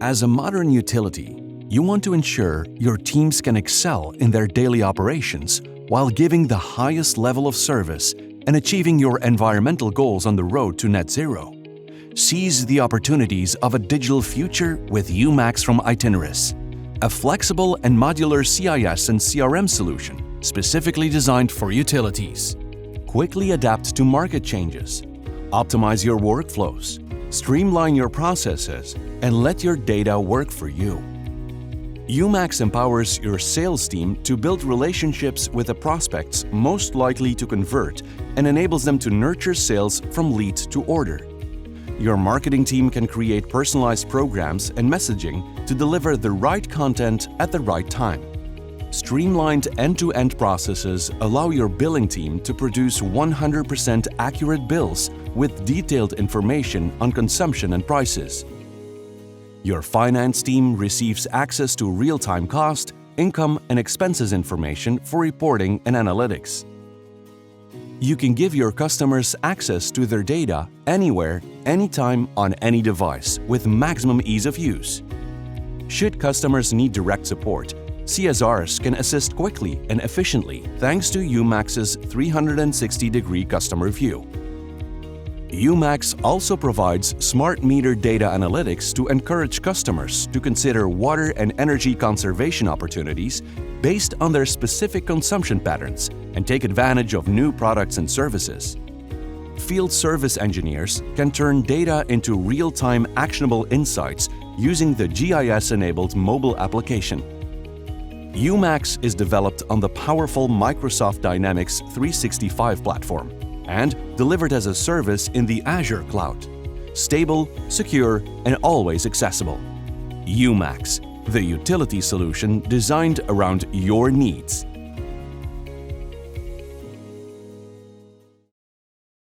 As a modern utility, you want to ensure your teams can excel in their daily operations while giving the highest level of service and achieving your environmental goals on the road to net zero. Seize the opportunities of a digital future with UMAX from Itineris, a flexible and modular CIS and CRM solution specifically designed for utilities. Quickly adapt to market changes, optimize your workflows, streamline your processes, and let your data work for you. UMAX empowers your sales team to build relationships with the prospects most likely to convert and enables them to nurture sales from lead to order. Your marketing team can create personalized programs and messaging to deliver the right content at the right time. Streamlined end-to-end processes allow your billing team to produce 100% accurate bills with detailed information on consumption and prices. Your finance team receives access to real-time cost, income, and expenses information for reporting and analytics. You can give your customers access to their data anywhere, anytime, on any device with maximum ease of use. Should customers need direct support, CSRs can assist quickly and efficiently thanks to UMAX's 360-degree customer view. UMAX also provides smart meter data analytics to encourage customers to consider water and energy conservation opportunities based on their specific consumption patterns and take advantage of new products and services. Field service engineers can turn data into real-time actionable insights using the GIS-enabled mobile application. UMAX is developed on the powerful Microsoft Dynamics 365 platform and delivered as a service in the Azure cloud. Stable, secure, and always accessible. UMAX, the utility solution designed around your needs.